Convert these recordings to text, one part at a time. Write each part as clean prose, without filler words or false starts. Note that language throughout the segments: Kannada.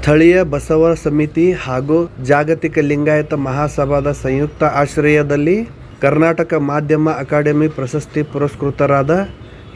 ಸ್ಥಳೀಯ ಬಸವ ಸಮಿತಿ ಹಾಗೂ ಜಾಗತಿಕ ಲಿಂಗಾಯತ ಮಹಾಸಭಾದ ಸಂಯುಕ್ತ ಆಶ್ರಯದಲ್ಲಿ ಕರ್ನಾಟಕ ಮಾಧ್ಯಮ ಅಕಾಡೆಮಿ ಪ್ರಶಸ್ತಿ ಪುರಸ್ಕೃತರಾದ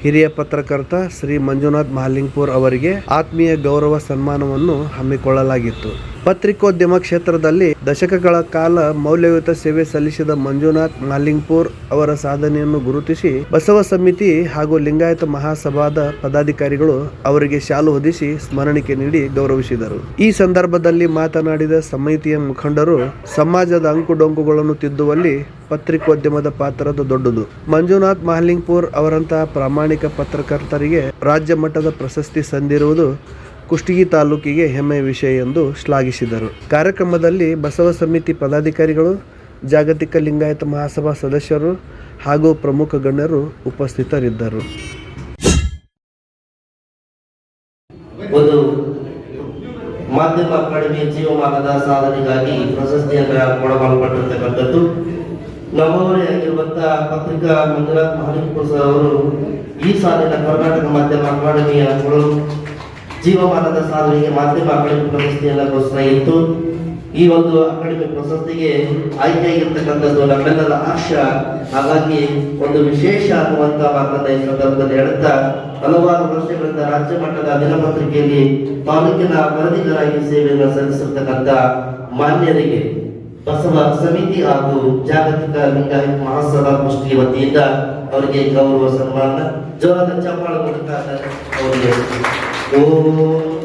ಹಿರಿಯ ಪತ್ರಕರ್ತ ಶ್ರೀ ಮಂಜುನಾಥ್ ಮಹಾಲಿಂಗಪುರ್ ಅವರಿಗೆ ಆತ್ಮೀಯ ಗೌರವ ಸನ್ಮಾನವನ್ನು ಹಮ್ಮಿಕೊಳ್ಳಲಾಗಿತ್ತು. ಪತ್ರಿಕೋದ್ಯಮ ಕ್ಷೇತ್ರದಲ್ಲಿ ದಶಕಗಳ ಕಾಲ ಮೌಲ್ಯಯುತ ಸೇವೆ ಸಲ್ಲಿಸಿದ ಮಂಜುನಾಥ್ ಮಹಾಲಿಂಗಪುರ್ ಅವರ ಸಾಧನೆಯನ್ನು ಗುರುತಿಸಿ ಬಸವ ಸಮಿತಿ ಹಾಗೂ ಲಿಂಗಾಯತ ಮಹಾಸಭಾದ ಪದಾಧಿಕಾರಿಗಳು ಅವರಿಗೆ ಶಾಲು ಹೊದಿಸಿ ಸ್ಮರಣಿಕೆ ನೀಡಿ ಗೌರವಿಸಿದರು. ಈ ಸಂದರ್ಭದಲ್ಲಿ ಮಾತನಾಡಿದ ಸಮಿತಿಯ ಮುಖಂಡರು, ಸಮಾಜದ ಅಂಕುಡೊಂಕುಗಳನ್ನು ತಿದ್ದುವಲ್ಲಿ ಪತ್ರಿಕೋದ್ಯಮದ ಪಾತ್ರದ ದೊಡ್ಡದು. ಮಂಜುನಾಥ್ ಮಹಾಲಿಂಗಪುರ್ ಅವರಂತಹ ಪ್ರಾಮಾಣಿಕ ಪತ್ರಕರ್ತರಿಗೆ ರಾಜ್ಯ ಮಟ್ಟದ ಪ್ರಶಸ್ತಿ ಸಂದಿರುವುದು ಕುಷ್ಟಗಿ ತಾಲೂಕಿಗೆ ಹೆಮ್ಮೆಯ ವಿಷಯ ಎಂದು ಶ್ಲಾಘಿಸಿದರು. ಕಾರ್ಯಕ್ರಮದಲ್ಲಿ ಬಸವ ಸಮಿತಿ ಪದಾಧಿಕಾರಿಗಳು, ಜಾಗತಿಕ ಲಿಂಗಾಯತ ಮಹಾಸಭಾ ಸದಸ್ಯರು ಹಾಗೂ ಪ್ರಮುಖ ಗಣ್ಯರು ಉಪಸ್ಥಿತರಿದ್ದರು. ಒಂದು ಮಾಧ್ಯಮ ಅಕಾಡೆಮಿ ಜೀವಮಾನದ ಸಾಧನೆಗಾಗಿ ಪ್ರಶಸ್ತಿಯನ್ನು ಕೊಡಲ್ಪಟ್ಟಿರ್ತಕ್ಕಂಥದ್ದು ನಮ್ಮವರೇ ಆಗಿರುವಂತಹ ಪತ್ರಿಕಾ ಮಂಜುನಾಥ್ ಮಹಾಲಿಂಗಪುರ್ ಸರ್ ಅವರು ಈ ಸಾಲಿನ ಕರ್ನಾಟಕ ಮಾಧ್ಯಮ ಅಕಾಡೆಮಿಯ ಜೀವಮಾನದ ಸಾಧನೆಗೆ ಮಾಧ್ಯಮ ಅಕಾಡೆಮಿ ಪ್ರಶಸ್ತಿಯನ್ನು ಘೋಷಣೆ ಇತ್ತು. ಈ ಒಂದು ಅಕಾಡೆಮಿ ಪ್ರಶಸ್ತಿಗೆ ಆಯ್ಕೆಯಾಗಿರ್ತಕ್ಕಂಥದ್ದು ನಮ್ಮೆಲ್ಲರ ಆಶಯ. ಹಾಗಾಗಿ ಒಂದು ವಿಶೇಷ ಅನ್ನುವಂತ ಮಾತನ್ನ ಈ ಸಂದರ್ಭದಲ್ಲಿ ಹೇಳುತ್ತಾ, ಹಲವಾರು ವರ್ಷಗಳಿಂದ ರಾಜ್ಯ ಮಟ್ಟದ ದಿನಪತ್ರಿಕೆಯಲ್ಲಿ ತಾಲೂಕಿನ ವರದಿಗಾರಾಗಿ ಸೇವೆಯನ್ನು ಸಲ್ಲಿಸಿರ್ತಕ್ಕಂಥ ಮಾನ್ಯರಿಗೆ ಬಸವ ಸಮಿತಿ ಹಾಗೂ ಜಾಗತಿಕ ಲಿಂಗಾಯತ ಮಹಾಸಭಾ ಕುಷ್ಟಗಿ ವತಿಯಿಂದ ಅವರಿಗೆ ಗೌರವ ಸನ್ಮಾನ ಜೋರಾದ ಚಪ್ಪಾಳೆ ಮೂಲಕ ಅವರಿಗೆ ಓಂ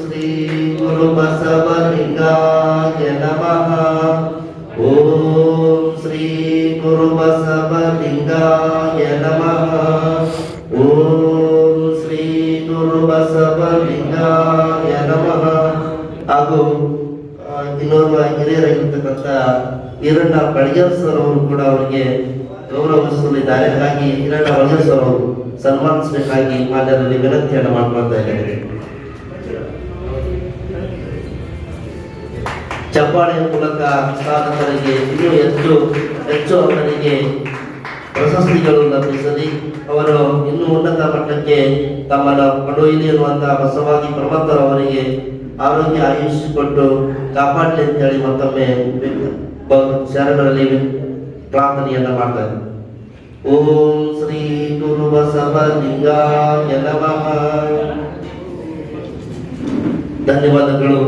ಶ್ರೀ ಗುರು ಬಸವಲಿಂಗಾಯ ನಮಃ. ಓಂ ಶ್ರೀ ಗುರು ಬಸವಲಿಂಗಾಯ ನಮಃ. ಓಂ ಶ್ರೀ ಗುರು ಬಸವಲಿಂಗಾಯ ನಮಃ. ಹಾಗೂ ಇನ್ನೋರ್ವ ಹಿರಿಯರಾಗಿರ್ತಕ್ಕಂಥ ಹಿರಣ್ಣ ಬಳಿಗರ್ ಸರ್ ಅವರು ಕೂಡ ಅವರಿಗೆ ಗೌರವಿಸಲಿದ್ದಾರೆ. ಹಾಗಾಗಿ ಹಿರಣ್ಣ ಬಳಿಗರ್ ಸರ್ ಅವರು ಸನ್ಮಾನಿಸಬೇಕಾಗಿ ಮಾನ್ಯರಲ್ಲಿ ವಿನಂತಿಯನ್ನು ಮಾಡ್ಕೊಳ್ತಾ ಇದ್ದಾರೆ. ಚಪ್ಪಾಳೆಯ ಮೂಲಕ ಸಾಧಕರಿಗೆ ಇನ್ನೂ ಹೆಚ್ಚು ಅವರಿಗೆ ಪ್ರಶಸ್ತಿಗಳು ಲಭಿಸಲಿ, ಅವರು ಇನ್ನೂ ಉನ್ನತ ಮಟ್ಟಕ್ಕೆ ತಮ್ಮನ್ನು ಕೊಂಡೊಯ್ಯಲಿ ಎನ್ನುವಂತಹ ಬಸವಾದಿ ಪ್ರಮಥರು ಅವರಿಗೆ ಆರೋಗ್ಯ ಆಯುಷ್ಯ ಕೊಟ್ಟು ಕಾಪಾಡಲಿ ಅಂತೇಳಿ ಮತ್ತೊಮ್ಮೆ ಶರಣರಲ್ಲಿ ಪ್ರಾರ್ಥನೆಯನ್ನ ಮಾಡ್ತಾರೆ. ಓಂ ಶ್ರೀ ಗುರು ಬಸವಲಿಂಗಾಯ ನಮಃ. ಧನ್ಯವಾದಗಳು.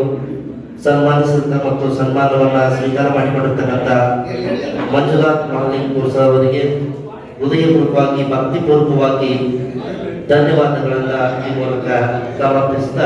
ಸನ್ಮಾನಿಸಿದ ಮತ್ತು ಸನ್ಮಾನವನ್ನ ಸ್ವೀಕಾರ ಮಾಡಿಕೊಂಡಿರ್ತಕ್ಕಂಥ ಮಂಜುನಾಥ್ ಮಹಾಲಿಂಗಪುರ್ ಸರ್ ಅವರಿಗೆ ಹೃದಯಪೂರ್ವಕವಾಗಿ ಭಕ್ತಿಪೂರ್ವಕವಾಗಿ ಧನ್ಯವಾದಗಳನ್ನ ಈ ಮೂಲಕ ಸಮರ್ಪಿಸಿದ